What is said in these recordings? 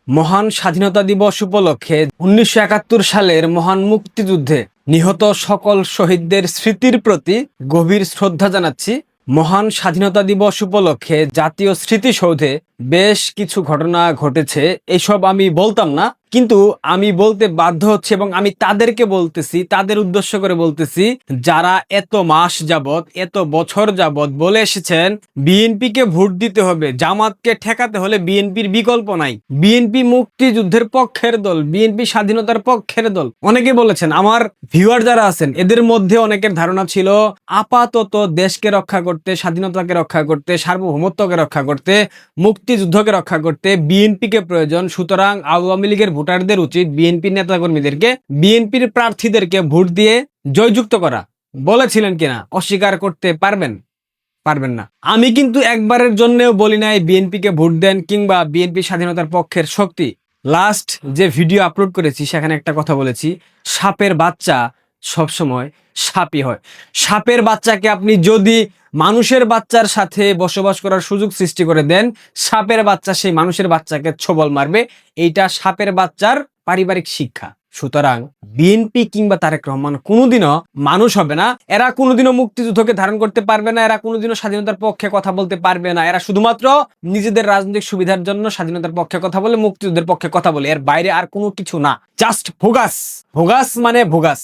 মহান স্বাধীনতা দিবস উপলক্ষে ১৯৭১ সালের মহান মুক্তিযুদ্ধে নিহত সকল শহীদদের স্মৃতির প্রতি গভীর শ্রদ্ধা জানাচ্ছি। মহান স্বাধীনতা দিবস উপলক্ষে জাতীয় স্মৃতিসৌধে বেশ কিছু ঘটনা ঘটেছে। এসব আমি বলতাম না, কিন্তু আমি বলতে বাধ্য হচ্ছে এবং আমি তাদেরকে বলতেছি, তাদের উদ্দেশ্য করে বলতেছি যারা এত মাস যাবত, এত বছর যাবত বলে এসেছেন বিএনপিকে ভোট দিতে হবে, জামাতকে ঠেকাতে হলে বিএনপির বিকল্প নাই, বিএনপি মুক্তিযুদ্ধের পক্ষের দল, বিএনপি স্বাধীনতার পক্ষের দল। অনেকে বলেছেন, আমার ভিউয়ার যারা আছেন এদের মধ্যে অনেকের ধারণা ছিল আপাতত দেশকে রক্ষা করতে, স্বাধীনতাকে রক্ষা করতে, সার্বভৌমত্বকে রক্ষা করতে, মুক্তিযুদ্ধকে রক্ষা করতে বিএনপিকে প্রয়োজন। সুতরাং আওয়ামী লীগের ভোটারদের উচিত বিএনপির নেতাকর্মীদেরকে, বিএনপির প্রার্থীদেরকে ভোট দিয়ে জয়যুক্ত করা। বলেছিলেন কিনা অস্বীকার করতে পারবেন না। আমি কিন্তু একবারের জন্যও বলি নাই বিএনপিকে ভোট দেন কিংবা বিএনপি স্বাধীনতার পক্ষের শক্তি। লাস্ট যে ভিডিও আপলোড করেছি সেখানে একটা কথা বলেছি, সাপের বাচ্চা সবসময় সাপই হয়। সাপের বাচ্চাকে আপনি যদি মানুষের বাচ্চার সাথে বসবাস করার সুযোগ সৃষ্টি করে দেন, সাপের বাচ্চা সেই মানুষের বাচ্চাকে ছোবল মারবে। এইটা সাপের বাচ্চার পারিবারিক শিক্ষা। সুতরাং বিএনপি কিংবা তারেক রহমান কোনোদিনও মানুষ হবে না, এরা কোনোদিনও মুক্তিযুদ্ধকে ধারণ করতে পারবে না, এরা কোনোদিনও স্বাধীনতার পক্ষে কথা বলতে পারবে না। এরা শুধুমাত্র নিজেদের রাজনৈতিক সুবিধার জন্য স্বাধীনতার পক্ষে কথা বলে, মুক্তিযুদ্ধের পক্ষে কথা বলে, এর বাইরে আর কোনো কিছু না। জাস্ট ভোগাস, ভোগাস মানে ভোগাস।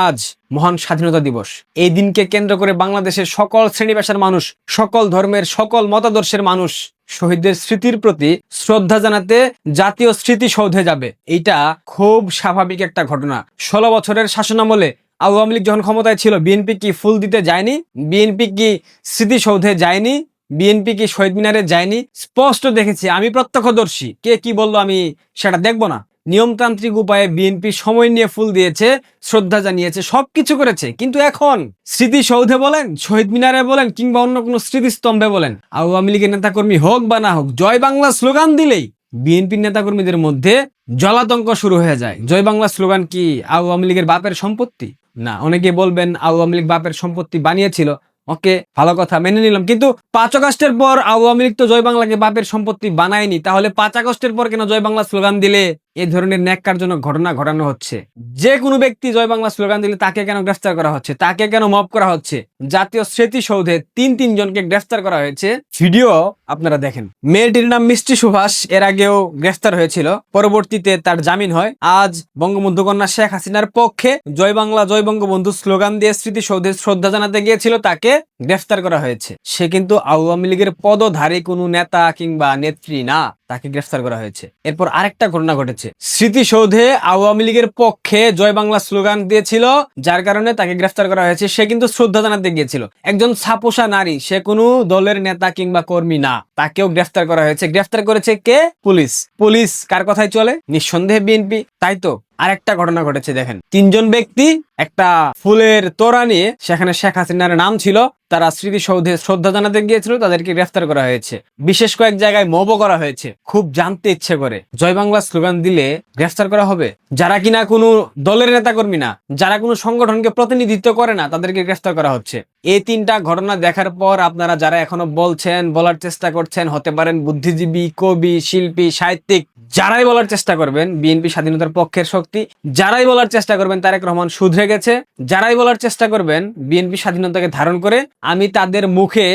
আজ মহান স্বাধীনতা দিবস। এই দিনকে কেন্দ্র করে বাংলাদেশের সকল শ্রেণী পেশার মানুষ, সকল ধর্মের, সকল মতাদর্শের মানুষ শহীদদের স্মৃতির প্রতি শ্রদ্ধা জানাতে জাতীয় স্মৃতিসৌধে যাবে। এইটা খুব স্বাভাবিক একটা ঘটনা। ১৬ বছরের শাসনামলে আওয়ামী লীগ যখন ক্ষমতায় ছিল, বিএনপি কি ফুল দিতে যায়নি? বিএনপি কি স্মৃতিসৌধে যায়নি? বিএনপি কি শহীদ মিনারে যায়নি? স্পষ্ট দেখেছি, আমি প্রত্যক্ষদর্শী। কে কি বললো আমি সেটা দেখবো না। নিয়মতান্ত্রিক উপায়ে বিএনপি সময় নিয়ে ফুল দিয়েছে, শ্রদ্ধা জানিয়েছে, সবকিছু করেছে। কিন্তু এখন স্মৃতিসৌধে বলেন, শহীদ মিনারে বলেন কিংবা অন্য কোনো স্মৃতিস্তম্ভে বলেন, আওয়ামী লীগের নেতাকর্মী হোক বা না হোক, জয় বাংলা স্লোগান দিলেই বিএনপির নেতাকর্মীদের মধ্যে জলাতঙ্ক শুরু হয়ে যায়। জয় বাংলা স্লোগান কি আওয়ামী লীগের বাপের সম্পত্তি? না। অনেকে বলবেন আওয়ামী লীগ বাপের সম্পত্তি বানিয়েছিল। ওকে, ভালো কথা, মেনে নিলাম। কিন্তু ৫ আগস্টের পর আওয়ামী লীগ তো জয় বাংলাকে বাপের সম্পত্তি বানায়নি। তাহলে ৫ আগস্টের পর কেন জয় বাংলা স্লোগান দিলে এই ধরনের ন্যাক্কারজনক ঘটনা ঘটানো হচ্ছে? যে কোনো ব্যক্তি জয় বাংলা স্লোগান দিলে তাকে কেন গ্রেফতার করা হচ্ছে? তাকে কেন মব করা হচ্ছে? জাতীয় স্মৃতিসৌধে তিন জনকে গ্রেফতার করা হয়েছে। ভিডিও আপনারা দেখেন। মেয়েটির নাম মিষ্টি সুভাষ, এর আগেও গ্রেফতার হয়েছিল, পরবর্তীতে তার জামিন হয়। আজ বঙ্গবন্ধু কন্যা শেখ হাসিনার পক্ষে জয় বাংলা জয় বঙ্গবন্ধু স্লোগান দিয়ে স্মৃতিসৌধে শ্রদ্ধা জানাতে গিয়েছিল, তাকে গ্রেফতার করা হয়েছে। সে কিন্তু আওয়ামী লীগের পদধারী কোনো নেতা কিংবা নেত্রী না, তাকে গ্রেফতার করা হয়েছে। এরপর আরেকটা ঘটনা ঘটেছে, স্মৃতিসৌধে আওয়ামী লীগের পক্ষে জয় বাংলা স্লোগান দিয়েছিল, যার কারণে তাকে গ্রেফতার করা হয়েছে। সে কিন্তু শ্রদ্ধা জানাতে গিয়েছিল, একজন ছাপোষা নারী, সে কোনো দলের নেতা কিংবা কর্মী না, তাকেও গ্রেফতার করা হয়েছে। গ্রেফতার করেছে কে? পুলিশ। পুলিশ কার কথায় চলে? নিঃসন্দেহে বিএনপি। তাই তো আরেকটা ঘটনা ঘটেছে, দেখেন। ৩ জন ব্যক্তি একটা ফুলের তোড়া নিয়ে, সেখানে শেখ হাসিনার নাম ছিল, তারা স্মৃতিসৌধে শ্রদ্ধা জানাতে গিয়েছিল, তাদেরকে গ্রেফতার করা হয়েছে। বিশেষ কয়েক জায়গায় মবও করা হয়েছে। খুব জানতে ইচ্ছে করে, জয় বাংলা স্লোগান দিলে গ্রেফতার করা হবে? যারা কিনা কোনো দলের নেতাকর্মী না, যারা কোনো সংগঠনকে প্রতিনিধিত্ব করে না, তাদেরকে গ্রেফতার করা হচ্ছে। এই ৩টা ঘটনা দেখার পর আপনারা যারা এখনো বলছেন, বলার চেষ্টা করছেন, হতে পারেন বুদ্ধিজীবী, কবি, শিল্পী, সাহিত্যিক, যারাই বলার চেষ্টা করবেন বিএনপি স্বাধীনতার পক্ষের শক্তি, যারাই বলার চেষ্টা করবেন তারেক রহমান শুধরে গেছে, যারাই বলার চেষ্টা করবেন বিএনপি স্বাধীনতাকে ধারণ করে, আমি তাদের মুখে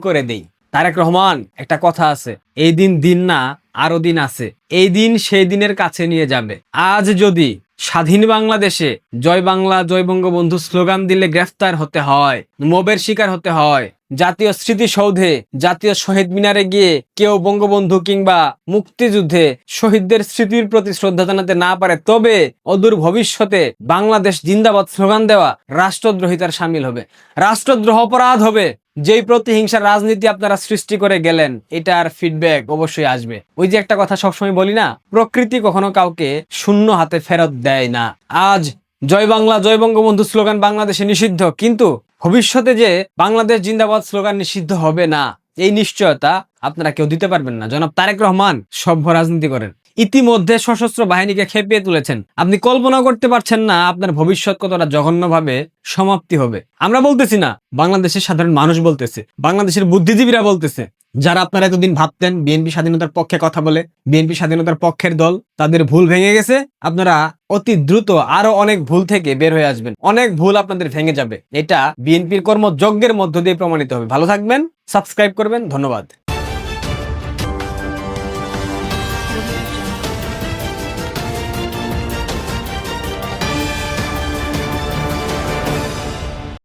করে দেই। তারেক রহমান, একটা কথা আছে, এই দিন না, আরো দিন আছে। এই দিন সেই দিনের কাছে নিয়ে যাবে। আজ যদি স্বাধীন বাংলাদেশে জয় বাংলা জয় বঙ্গবন্ধু স্লোগান দিলে গ্রেফতার হতে হয়, মবের শিকার হতে হয়, জাতীয় স্মৃতিসৌধে, জাতীয় শহীদ মিনারে গিয়ে কেউ বঙ্গবন্ধু কিংবা মুক্তিযুদ্ধে শহীদদের স্মৃতির প্রতি শ্রদ্ধা জানাতে না পারে, তবে অদূর ভবিষ্যতে বাংলাদেশ জিন্দাবাদ স্লোগান দেওয়া রাষ্ট্রদ্রোহিতার সামিল হবে। রাষ্ট্রদ্রোহ অপরাধ হবে। যেই প্রতিহিংসার রাজনীতি আপনারা সৃষ্টি করে গেলেন, এটার ফিডব্যাক অবশ্যই আসবে। ওই যে একটা কথা সবসময় বলি না, প্রকৃতি কখনো কাউকে শূন্য হাতে ফেরত দেয় না। আজ জয় বাংলা জয় বঙ্গবন্ধু স্লোগান বাংলাদেশে নিষিদ্ধ, কিন্তু ভবিষ্যতে যে বাংলাদেশ জিন্দাবাদ স্লোগান নিষিদ্ধ হবে না, এই নিশ্চয়তা আপনারা কেউ দিতে পারবেন না। জনাব তারেক রহমান সভ্য রাজনীতি করেন, ইতিমধ্যে সশস্ত্র বাহিনীকে খেপিয়ে তুলেছেন। আপনি কল্পনা করতে পারছেন না আপনার ভবিষ্যৎ কতটা জঘন্যভাবে সমাপ্তি হবে। আমরা বলতেছি না, বাংলাদেশের সাধারণ মানুষ বলতেছে, বাংলাদেশের বুদ্ধিজীবীরা বলতেছে, যারা আপনারা এতদিন ভাবতেন বিএনপি স্বাধীনতার পক্ষে কথা বলে, বিএনপি স্বাধীনতার পক্ষের দল, তাদের ভুল ভেঙে গেছে। আপনারা অতি দ্রুত আরো অনেক ভুল থেকে বের হয়ে আসবেন, অনেক ভুল আপনাদের ভেঙে যাবে। এটা বিএনপির কর্মযজ্ঞের মধ্য দিয়ে প্রমাণিত হবে। ভালো থাকবেন, সাবস্ক্রাইব করবেন, ধন্যবাদ।